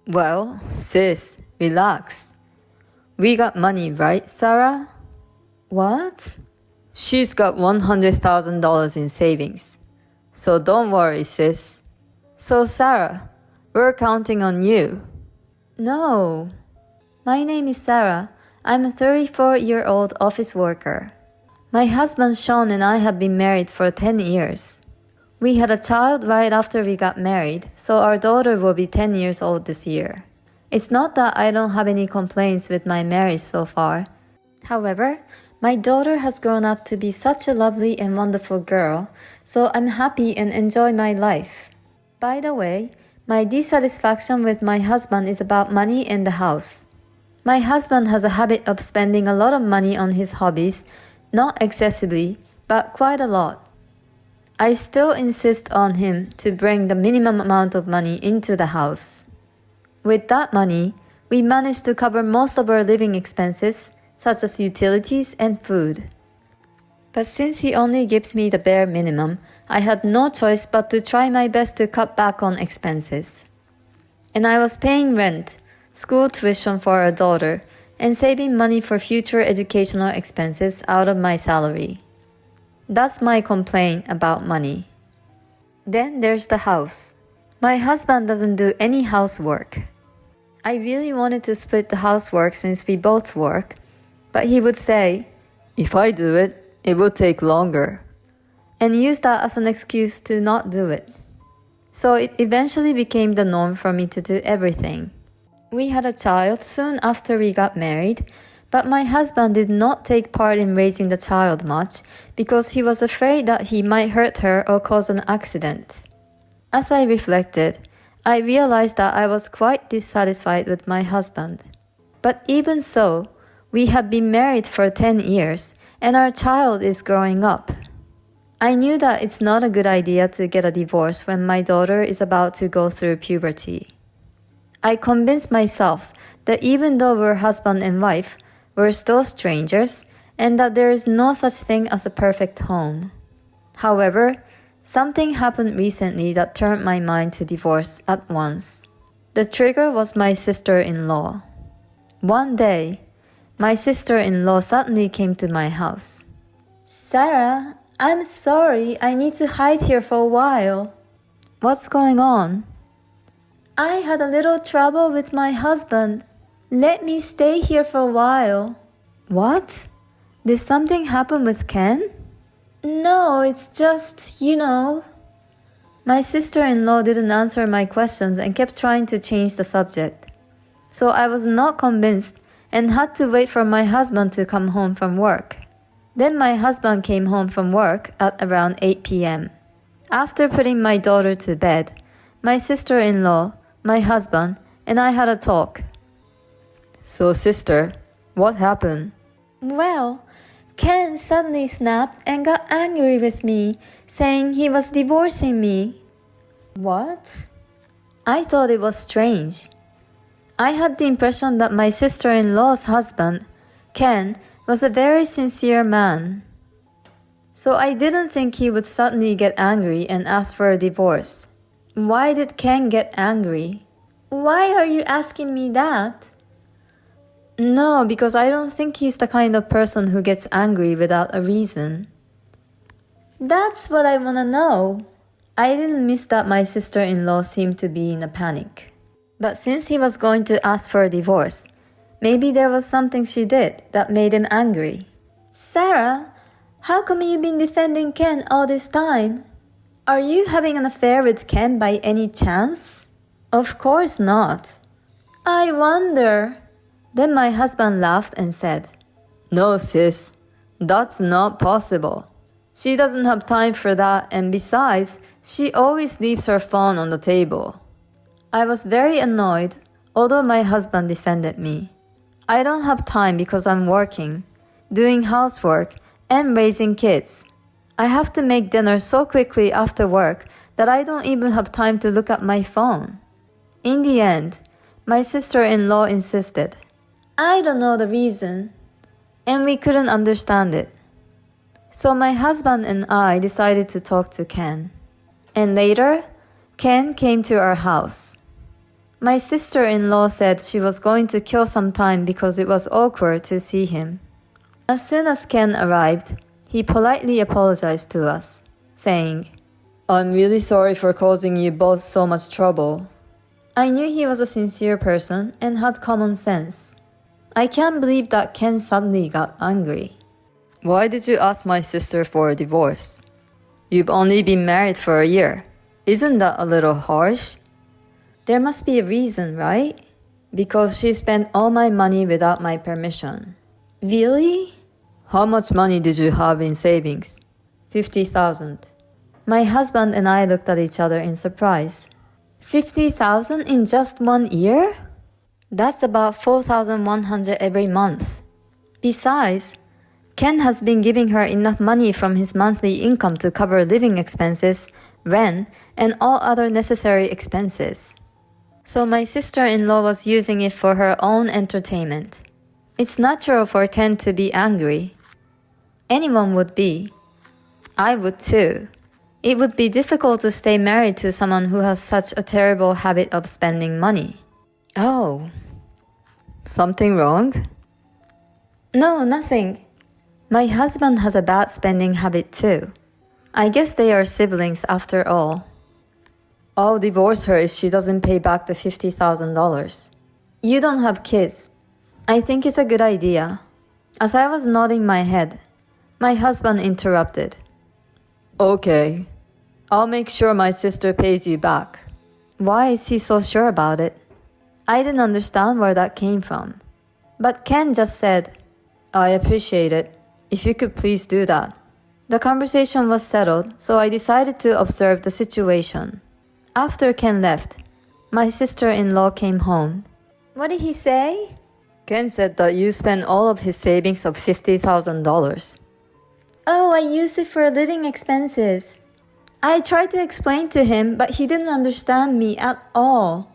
Well, sis, relax. We got money, right, Sarah? What? She's got $100,000 in savings. So don't worry, sis. So, Sarah, we're counting on you. No. My name is Sarah. I'm a 34-year-old office worker. My husband Sean and I have been married for 10 years. We had a child right after we got married, so our daughter will be 10 years old this year. It's not that I don't have any complaints with my marriage so far. However, my daughter has grown up to be such a lovely and wonderful girl, so I'm happy and enjoy my life. By the way, my dissatisfaction with my husband is about money and the house. My husband has a habit of spending a lot of money on his hobbies, not excessively, but quite a lot. I still insist on him to bring the minimum amount of money into the house. With that money, we manage to cover most of our living expenses, such as utilities and food. But since he only gives me the bare minimum, I had no choice but to try my best to cut back on expenses. And I was paying rent, school tuition for our daughter, and saving money for future educational expenses out of my salary. That's my complaint about money. Then there's the house. My husband doesn't do any housework. I really wanted to split the housework since we both work, but he would say, "If I do it, it will take longer," and use that as an excuse to not do it. So it eventually became the norm for me to do everything. We had a child soon after we got married, but my husband did not take part in raising the child much because he was afraid that he might hurt her or cause an accident. As I reflected, I realized that I was quite dissatisfied with my husband. But even so, we have been married for 10 years and our child is growing up. I knew that it's not a good idea to get a divorce when my daughter is about to go through puberty. I convinced myself that even though we're husband and wife, we're still strangers, and that there is no such thing as a perfect home. However, something happened recently that turned my mind to divorce at once. The trigger was my sister-in-law. One day, my sister-in-law suddenly came to my house. "Sarah, I'm sorry, I need to hide here for a while." "What's going on?" "I had a little trouble with my husband. Let me stay here for a while." "What? Did something happen with Ken?" "No, it's just, My sister-in-law didn't answer my questions and kept trying to change the subject. So I was not convinced and had to wait for my husband to come home from work. Then my husband came home from work at around 8 p.m. After putting my daughter to bed, my sister-in-law, my husband, and I had a talk. So, sister, what happened? Well, Ken suddenly snapped and got angry with me, saying he was divorcing me. What? I thought it was strange. I had the impression that my sister-in-law's husband, Ken, was a very sincere man. So I didn't think he would suddenly get angry and ask for a divorce. Why did Ken get angry? Why are you asking me that? No, because I don't think he's the kind of person who gets angry without a reason. That's what I want to know. I didn't miss that my sister-in-law seemed to be in a panic. But since he was going to ask for a divorce, maybe there was something she did that made him angry. Sarah, how come you've been defending Ken all this time? Are you having an affair with Ken by any chance? Of course not. I wonder. Then my husband laughed and said, "No, sis, that's not possible. She doesn't have time for that, and besides, she always leaves her phone on the table." I was very annoyed, although my husband defended me. I don't have time because I'm working, doing housework, and raising kids. I have to make dinner so quickly after work that I don't even have time to look at my phone. In the end, my sister-in-law insisted. I don't know the reason, and we couldn't understand it. So my husband and I decided to talk to Ken. And later, Ken came to our house. My sister-in-law said she was going to kill some time because it was awkward to see him. As soon as Ken arrived, he politely apologized to us, saying, I'm really sorry for causing you both so much trouble. I knew he was a sincere person and had common sense. I can't believe that Ken suddenly got angry. Why did you ask my sister for a divorce? You've only been married for a year. Isn't that a little harsh? There must be a reason, right? Because she spent all my money without my permission. Really? How much money did you have in savings? 50,000. My husband and I looked at each other in surprise. 50,000 in just 1 year? That's about 4,100 every month. Besides, Ken has been giving her enough money from his monthly income to cover living expenses, rent, and all other necessary expenses. So my sister-in-law was using it for her own entertainment. It's natural for Ken to be angry. Anyone would be. I would too. It would be difficult to stay married to someone who has such a terrible habit of spending money. Oh. Something wrong? No, nothing. My husband has a bad spending habit too. I guess they are siblings after all. I'll divorce her if she doesn't pay back the $50,000. You don't have kids. I think it's a good idea. As I was nodding my head, my husband interrupted. Okay. I'll make sure my sister pays you back. Why is he so sure about it? I didn't understand where that came from. But Ken just said, I appreciate it. If you could please do that. The conversation was settled, so I decided to observe the situation. After Ken left, my sister-in-law came home. What did he say? Ken said that you spent all of his savings of $50,000. Oh, I used it for living expenses. I tried to explain to him, but he didn't understand me at all.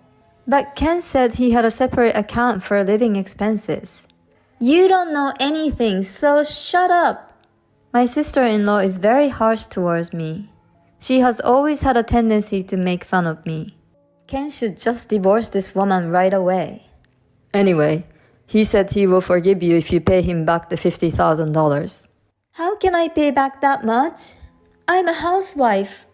But Ken said he had a separate account for living expenses. You don't know anything, so shut up. My sister-in-law is very harsh towards me. She has always had a tendency to make fun of me. Ken should just divorce this woman right away. Anyway, he said he will forgive you if you pay him back the $50,000. How can I pay back that much? I'm a housewife.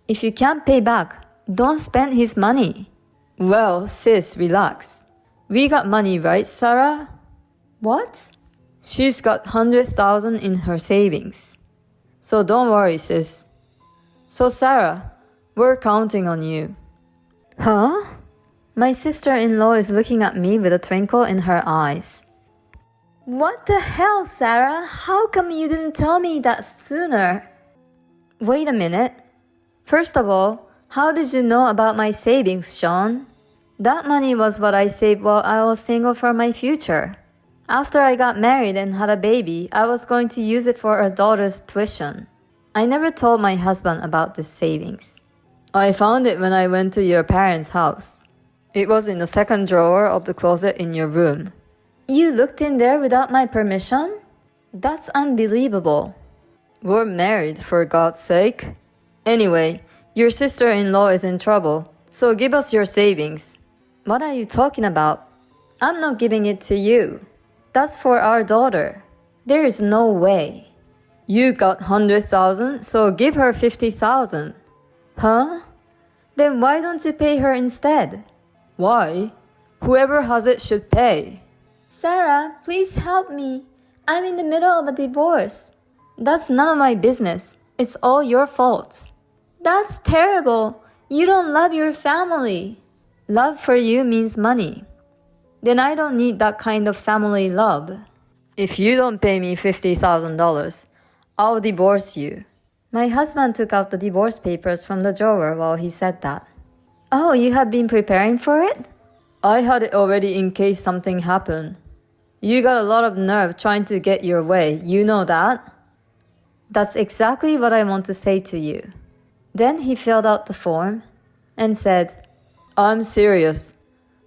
If you can't pay back, don't spend his money. Well, sis, relax. We got money, right, Sarah? What? She's got $100,000 in her savings. So don't worry, sis. So Sarah, we're counting on you. Huh? My sister-in-law is looking at me with a twinkle in her eyes. What the hell, Sarah? How come you didn't tell me that sooner? Wait a minute. First of all, how did you know about my savings, Sean? That money was what I saved while I was single for my future. After I got married and had a baby, I was going to use it for our daughter's tuition. I never told my husband about this savings. I found it when I went to your parents' house. It was in the second drawer of the closet in your room. You looked in there without my permission? That's unbelievable. We're married, for God's sake. Anyway, your sister-in-law is in trouble, so give us your savings. What are you talking about? I'm not giving it to you. That's for our daughter. There is no way. You got $100,000, so give her $50,000. Huh? Then why don't you pay her instead? Why? Whoever has it should pay. Sarah, please help me. I'm in the middle of a divorce. That's none of my business. It's all your fault. That's terrible. You don't love your family. Love for you means money. Then I don't need that kind of family love. If you don't pay me $50,000, I'll divorce you. My husband took out the divorce papers from the drawer while he said that. Oh, you have been preparing for it? I had it already in case something happened. You got a lot of nerve trying to get your way, you know that? That's exactly what I want to say to you. Then he filled out the form and said, I'm serious.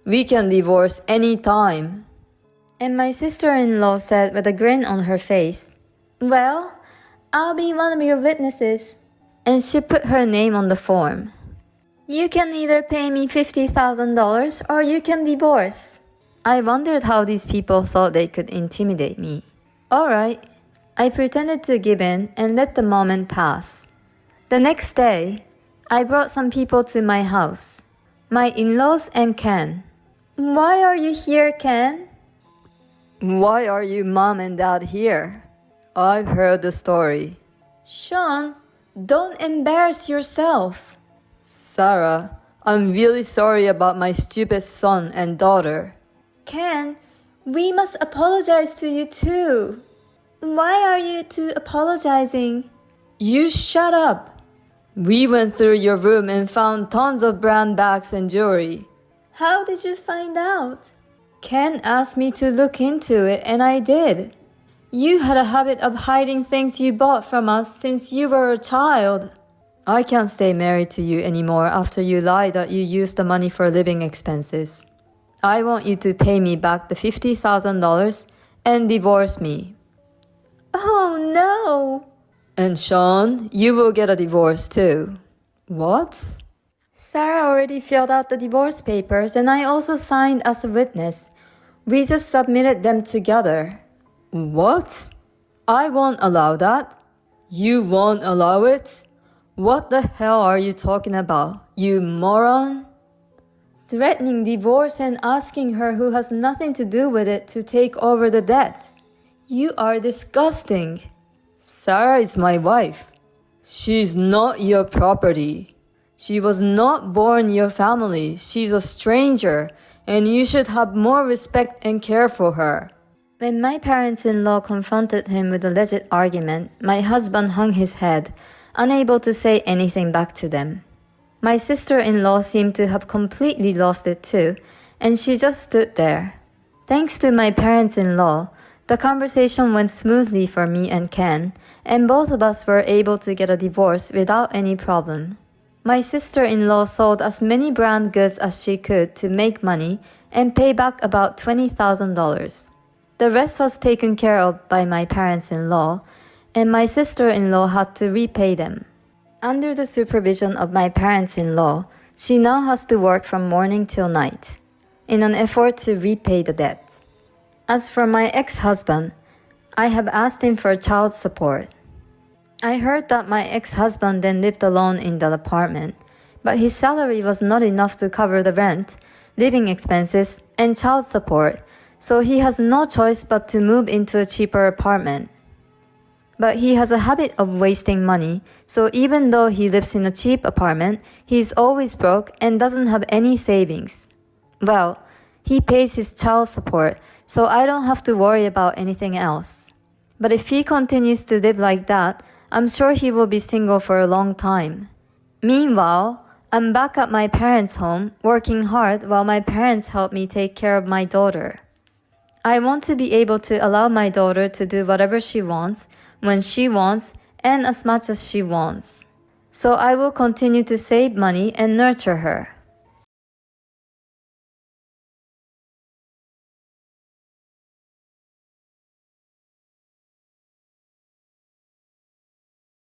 We can divorce any time. And my sister-in-law said with a grin on her face, Well, I'll be one of your witnesses. And she put her name on the form. You can either pay me $50,000 or you can divorce. I wondered how these people thought they could intimidate me. Alright. I pretended to give in and let the moment pass. The next day, I brought some people to my house. My in-laws and Ken. Why are you here, Ken? Why are you mom and dad here? I've heard the story. Sean, don't embarrass yourself. Sarah, I'm really sorry about my stupid son and daughter. Ken, we must apologize to you too. Why are you two apologizing? You shut up. We went through your room and found tons of brand bags and jewelry. How did you find out? Ken asked me to look into it and I did. You had a habit of hiding things you bought from us since you were a child. I can't stay married to you anymore after you lied that you used the money for living expenses. I want you to pay me back the $50,000 and divorce me. Oh no! And Sean, you will get a divorce too. What? Sarah already filled out the divorce papers and I also signed as a witness. We just submitted them together. What? I won't allow that. You won't allow it? What the hell are you talking about, you moron? Threatening divorce and asking her who has nothing to do with it to take over the debt. You are disgusting. Sarah is my wife. She's not your property. She was not born your family. She's a stranger, and you should have more respect and care for her. When my parents-in-law confronted him with a legit argument, my husband hung his head, unable to say anything back to them. My sister-in-law seemed to have completely lost it too, and she just stood there. Thanks to my parents-in-law, the conversation went smoothly for me and Ken, and both of us were able to get a divorce without any problem. My sister-in-law sold as many brand goods as she could to make money and pay back about $20,000. The rest was taken care of by my parents-in-law, and my sister-in-law had to repay them. Under the supervision of my parents-in-law, she now has to work from morning till night, in an effort to repay the debt. As for my ex-husband, I have asked him for child support. I heard that my ex-husband then lived alone in the apartment, but his salary was not enough to cover the rent, living expenses, and child support, so he has no choice but to move into a cheaper apartment. But he has a habit of wasting money, so even though he lives in a cheap apartment, he's always broke and doesn't have any savings. Well, he pays his child support, so I don't have to worry about anything else. But if he continues to live like that, I'm sure he will be single for a long time. Meanwhile, I'm back at my parents' home, working hard while my parents help me take care of my daughter. I want to be able to allow my daughter to do whatever she wants, when she wants, and as much as she wants. So I will continue to save money and nurture her.